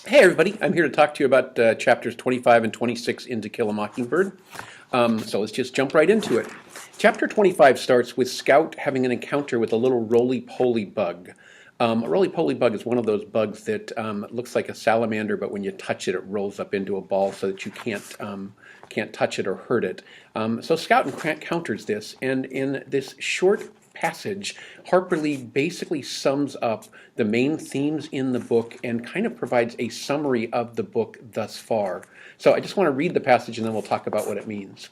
Hey everybody, I'm here to talk to you about chapters 25 and 26 in To Kill a Mockingbird. So let's just jump right into it. Chapter 25 starts with Scout having an encounter with a little roly-poly bug. A roly-poly bug is one of those bugs that looks like a salamander, but when you touch it, it rolls up into a ball so that you can't touch it or hurt it. So Scout encounters this, and in this short passage, Harper Lee basically sums up the main themes in the book and kind of provides a summary of the book thus far. So I just want to read the passage and then we'll talk about what it means.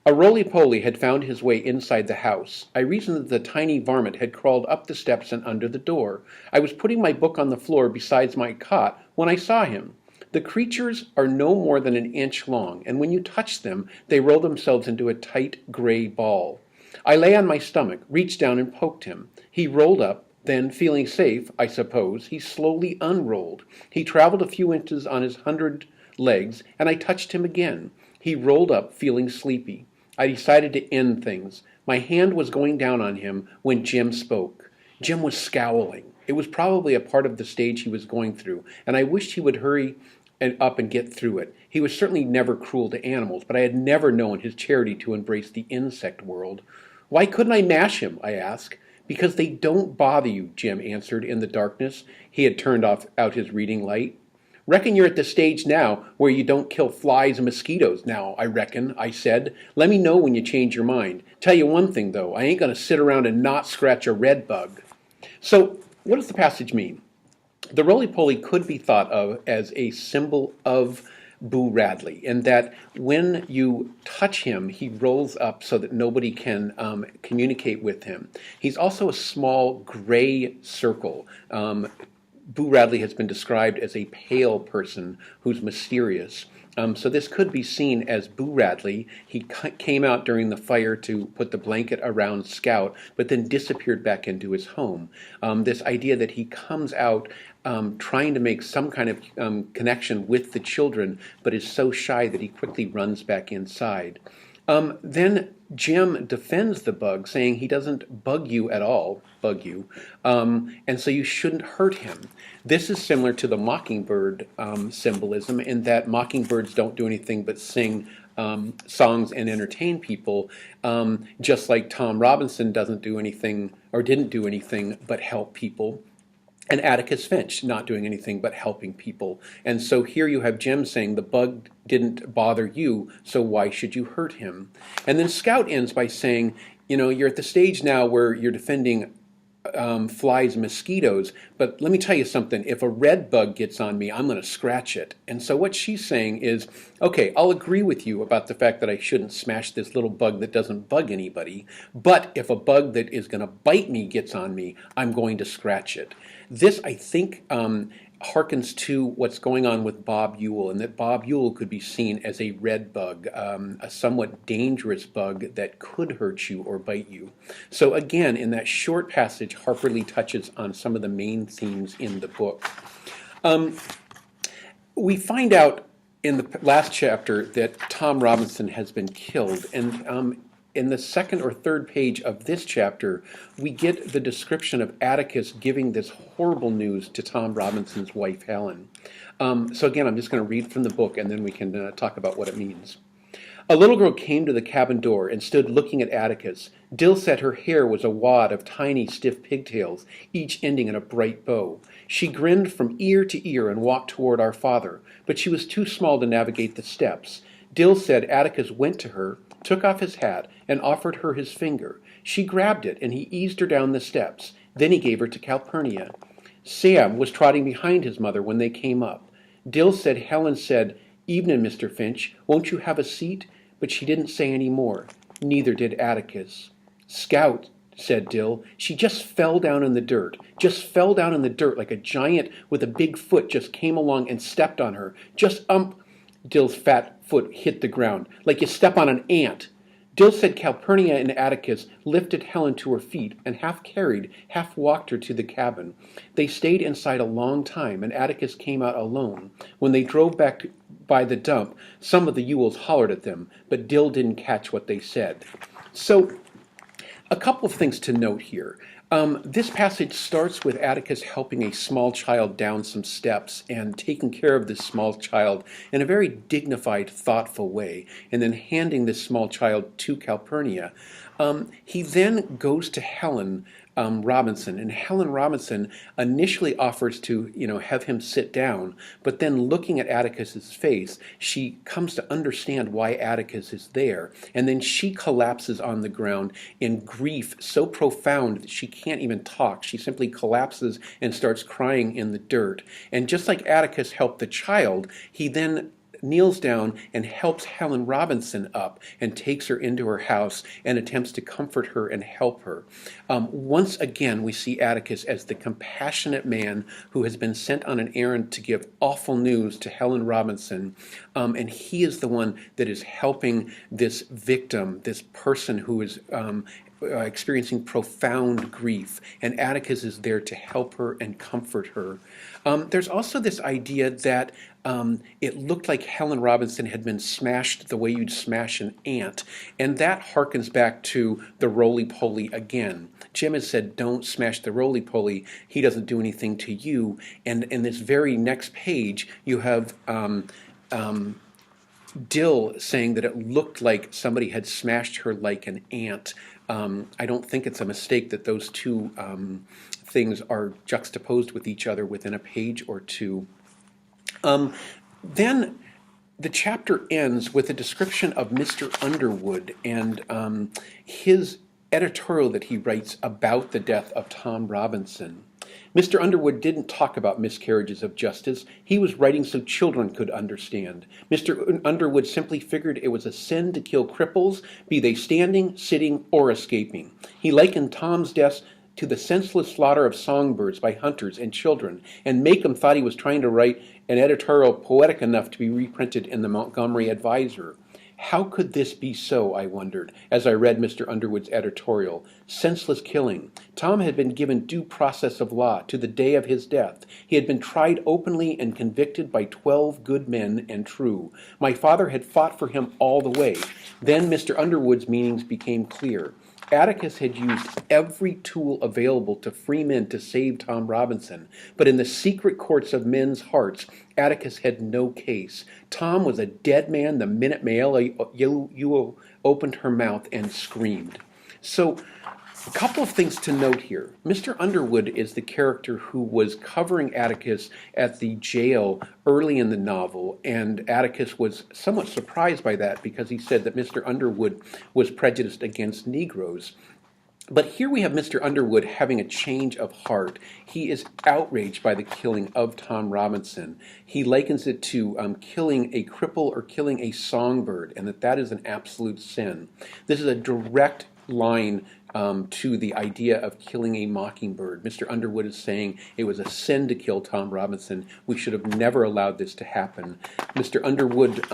A roly-poly had found his way inside the house. I reasoned that the tiny varmint had crawled up the steps and under the door. I was putting my book on the floor beside my cot when I saw him. The creatures are no more than an inch long, and when you touch them, they roll themselves into a tight gray ball. I lay on my stomach, reached down and poked him. He rolled up, then, feeling safe, I suppose, he slowly unrolled. He traveled a few inches on his 100 legs, and I touched him again. He rolled up, feeling sleepy. I decided to end things. My hand was going down on him when Jim spoke. Jim was scowling. It was probably a part of the stage he was going through, and I wished he would hurry up and get through it. He was certainly never cruel to animals, but I had never known his charity to embrace the insect world. Why couldn't I mash him? I asked. Because they don't bother you, Jim answered in the darkness. He had turned out his reading light. Reckon you're at the stage now where you don't kill flies and mosquitoes now, I reckon, I said. Let me know when you change your mind. Tell you one thing, though, I ain't going to sit around and not scratch a red bug. So, what does the passage mean? The roly-poly could be thought of as a symbol of Boo Radley, in that when you touch him, he rolls up so that nobody can communicate with him. He's also a small gray circle. Boo Radley has been described as a pale person who's mysterious. So this could be seen as Boo Radley. He came out during the fire to put the blanket around Scout, but then disappeared back into his home. This idea that he comes out trying to make some kind of connection with the children, but is so shy that he quickly runs back inside. Then Jim defends the bug, saying he doesn't bug you at all, and so you shouldn't hurt him. This is similar to the Mockingbird symbolism, in that mockingbirds don't do anything but sing songs and entertain people, just like Tom Robinson doesn't do anything, or didn't do anything, but help people. And Atticus Finch not doing anything but helping people. And so here you have Jim saying the bug didn't bother you, so why should you hurt him? And then Scout ends by saying, you know, you're at the stage now where you're defending flies and mosquitoes, but let me tell you something, if a red bug gets on me, I'm going to scratch it. And so what she's saying is, okay, I'll agree with you about the fact that I shouldn't smash this little bug that doesn't bug anybody, but if a bug that is going to bite me gets on me, I'm going to scratch it. This, I think, harkens to what's going on with Bob Ewell, and that Bob Ewell could be seen as a red bug, a somewhat dangerous bug that could hurt you or bite you. So again, in that short passage, Harper Lee touches on some of the main themes in the book. We find out in the last chapter that Tom Robinson has been killed, and in the second or third page of this chapter, we get the description of Atticus giving this horrible news to Tom Robinson's wife, Helen. So again, I'm just going to read from the book, and then we can talk about what it means. A little girl came to the cabin door and stood looking at Atticus. Dill said her hair was a wad of tiny, stiff pigtails, each ending in a bright bow. She grinned from ear to ear and walked toward our father, but she was too small to navigate the steps. Dill said Atticus went to her, took off his hat, and offered her his finger. She grabbed it, and he eased her down the steps. Then he gave her to Calpurnia. Sam was trotting behind his mother when they came up. Dill said Helen said, "Evening, Mr. Finch. Won't you have a seat?" But she didn't say any more. Neither did Atticus. "Scout," said Dill. "She just fell down in the dirt. Just fell down in the dirt like a giant with a big foot just came along and stepped on her. Just Dill's fat foot hit the ground, like you step on an ant. Dill said Calpurnia and Atticus lifted Helen to her feet and half carried, half walked her to the cabin. They stayed inside a long time, and Atticus came out alone. When they drove back by the dump, some of the Ewells hollered at them, but Dill didn't catch what they said." So, a couple of things to note here. This passage starts with Atticus helping a small child down some steps and taking care of this small child in a very dignified, thoughtful way, and then handing this small child to Calpurnia. He then goes to Helen Robinson, and Helen Robinson initially offers to, have him sit down, but then looking at Atticus's face, she comes to understand why Atticus is there, and then she collapses on the ground in grief so profound that she can't even talk. She simply collapses and starts crying in the dirt. And just like Atticus helped the child, he then kneels down and helps Helen Robinson up and takes her into her house and attempts to comfort her and help her. Once again, we see Atticus as the compassionate man who has been sent on an errand to give awful news to Helen Robinson, and he is the one that is helping this victim, this person who is experiencing profound grief, and Atticus is there to help her and comfort her. There's also this idea that it looked like Helen Robinson had been smashed the way you'd smash an ant, and that harkens back to the roly-poly again. Jim has said, don't smash the roly-poly, he doesn't do anything to you, and in this very next page you have Dill saying that it looked like somebody had smashed her like an ant. I don't think it's a mistake that those two things are juxtaposed with each other within a page or two. Then the chapter ends with a description of Mr. Underwood and his editorial that he writes about the death of Tom Robinson. Mr. Underwood didn't talk about miscarriages of justice. He was writing so children could understand. Mr. Underwood simply figured it was a sin to kill cripples, be they standing, sitting, or escaping. He likened Tom's death to the senseless slaughter of songbirds by hunters and children, and Macomb thought he was trying to write an editorial poetic enough to be reprinted in the Montgomery Advisor. How could this be so, I wondered, as I read Mr. Underwood's editorial. Senseless killing. Tom had been given due process of law to the day of his death. He had been tried openly and convicted by 12 good men and true. My father had fought for him all the way. Then Mr. Underwood's meanings became clear. Atticus had used every tool available to free men to save Tom Robinson, but in the secret courts of men's hearts, Atticus had no case. Tom was a dead man the minute Maella opened her mouth and screamed. So, a couple of things to note here. Mr. Underwood is the character who was covering Atticus at the jail early in the novel, and Atticus was somewhat surprised by that because he said that Mr. Underwood was prejudiced against Negroes. But here we have Mr. Underwood having a change of heart. He is outraged by the killing of Tom Robinson. He likens it to killing a cripple or killing a songbird, and that is an absolute sin. This is a direct line to the idea of killing a mockingbird. Mr. Underwood is saying it was a sin to kill Tom Robinson. We should have never allowed this to happen. Mr. Underwood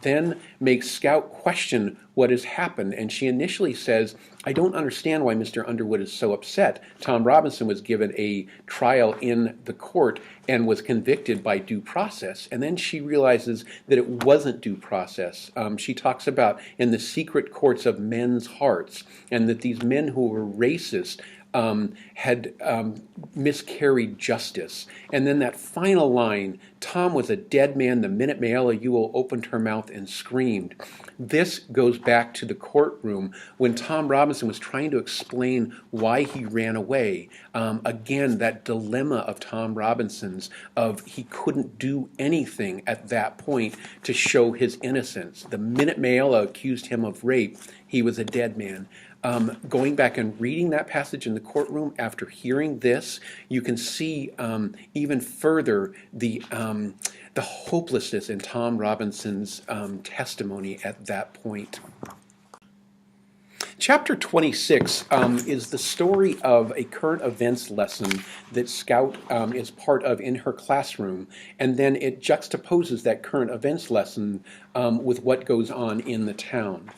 then makes Scout question what has happened, and she initially says, I don't understand why Mr. Underwood is so upset. Tom Robinson was given a trial in the court and was convicted by due process, and then she realizes that it wasn't due process. She talks about in the secret courts of men's hearts, and that these men who were racist had miscarried justice. And then that final line, Tom was a dead man the minute Maella Ewell opened her mouth and screamed. This goes back to the courtroom when Tom Robinson was trying to explain why he ran away. Again, that dilemma of Tom Robinson's of he couldn't do anything at that point to show his innocence. The minute Maella accused him of rape, he was a dead man. Going back and reading that passage in the courtroom after hearing this, you can see even further the hopelessness in Tom Robinson's testimony at that point. Chapter 26 is the story of a current events lesson that Scout is part of in her classroom, and then it juxtaposes that current events lesson with what goes on in the town.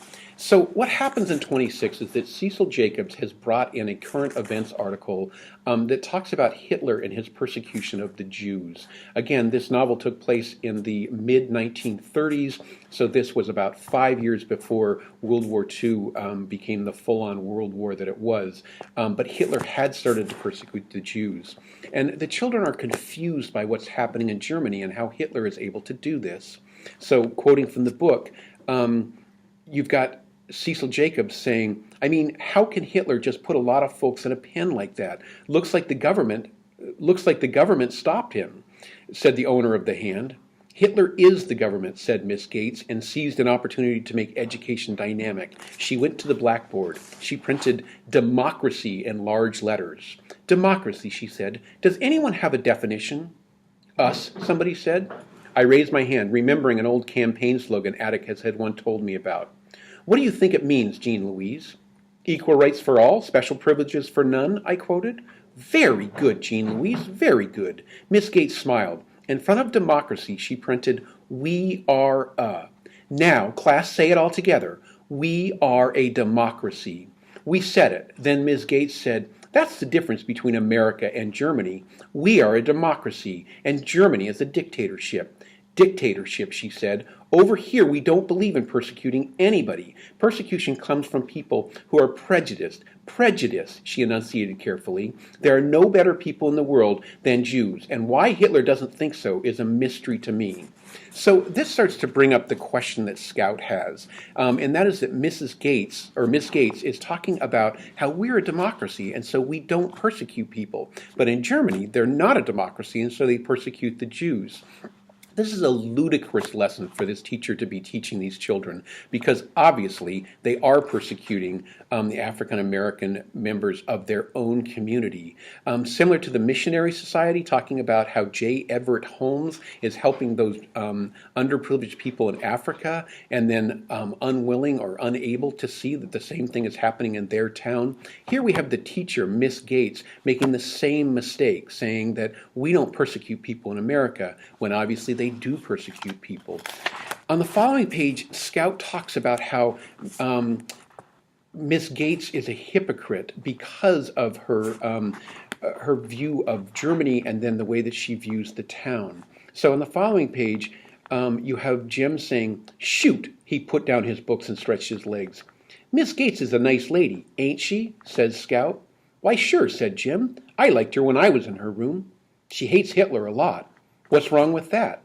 So what happens in 26 is that Cecil Jacobs has brought in a current events article that talks about Hitler and his persecution of the Jews. Again, this novel took place in the mid-1930s, so this was about 5 years before World War II became the full-on world war that it was. But Hitler had started to persecute the Jews. And the children are confused by what's happening in Germany and how Hitler is able to do this. So, quoting from the book, you've got Cecil Jacobs saying, I mean, how can Hitler just put a lot of folks in a pen like that? Looks like the government stopped him, said the owner of the hand. Hitler is the government, said Miss Gates, and seized an opportunity to make education dynamic. She went to the blackboard. She printed democracy in large letters. Democracy, she said. Does anyone have a definition? Us, somebody said. I raised my hand, remembering an old campaign slogan Atticus had once told me about. What do you think it means, Jean Louise? Equal rights for all, special privileges for none, I quoted. Very good, Jean Louise, very good. Miss Gates smiled. In front of democracy, she printed, We are a. Now, class, say it all together. We are a democracy. We said it. Then Ms. Gates said, that's the difference between America and Germany. We are a democracy, and Germany is a dictatorship. Dictatorship, she said. Over here, we don't believe in persecuting anybody. Persecution comes from people who are prejudiced. Prejudice, she enunciated carefully. There are no better people in the world than Jews, and why Hitler doesn't think so is a mystery to me. So this starts to bring up the question that Scout has, and that is that Miss Gates is talking about how we're a democracy, and so we don't persecute people. But in Germany, they're not a democracy, and so they persecute the Jews. This is a ludicrous lesson for this teacher to be teaching these children because obviously they are persecuting the African American members of their own community. Similar to the Missionary Society, talking about how J. Everett Holmes is helping those underprivileged people in Africa and then unwilling or unable to see that the same thing is happening in their town. Here we have the teacher, Miss Gates, making the same mistake, saying that we don't persecute people in America when obviously they do persecute people. On the following page, Scout talks about how Miss Gates is a hypocrite because of her view of Germany and then the way that she views the town. So on the following page, you have Jim saying, shoot, he put down his books and stretched his legs. Miss Gates is a nice lady, ain't she? Says Scout. Why, sure, said Jim. I liked her when I was in her room. She hates Hitler a lot. What's wrong with that?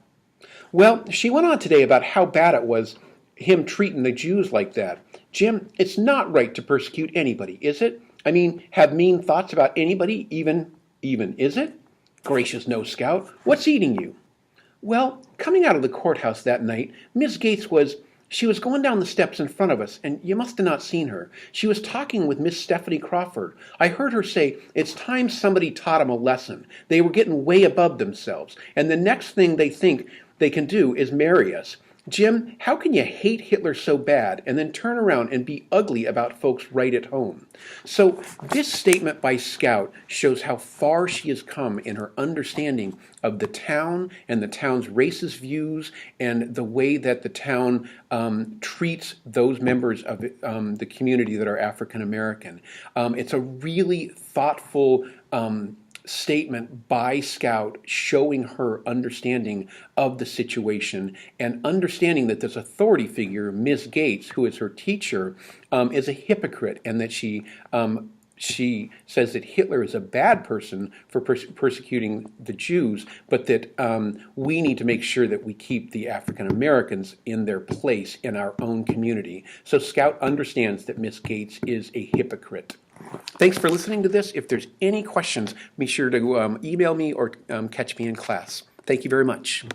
Well, she went on today about how bad it was him treating the Jews like that. Jim, it's not right to persecute anybody, is it? I mean, have mean thoughts about anybody, even, is it? Gracious no, Scout. What's eating you? Well, coming out of the courthouse that night, Miss Gates was going down the steps in front of us, and you must have not seen her. She was talking with Miss Stephanie Crawford. I heard her say, it's time somebody taught them a lesson. They were getting way above themselves, and the next thing they think they can do is marry us. Jim, how can you hate Hitler so bad and then turn around and be ugly about folks right at home? So this statement by Scout shows how far she has come in her understanding of the town and the town's racist views and the way that the town treats those members of the community that are African American. It's a really thoughtful statement by Scout showing her understanding of the situation and understanding that this authority figure, Miss Gates, who is her teacher, is a hypocrite and that she says that Hitler is a bad person for persecuting the Jews, but that we need to make sure that we keep the African Americans in their place in our own community. So Scout understands that Miss Gates is a hypocrite. Thanks for listening to this. If there's any questions, be sure to email me or catch me in class. Thank you very much.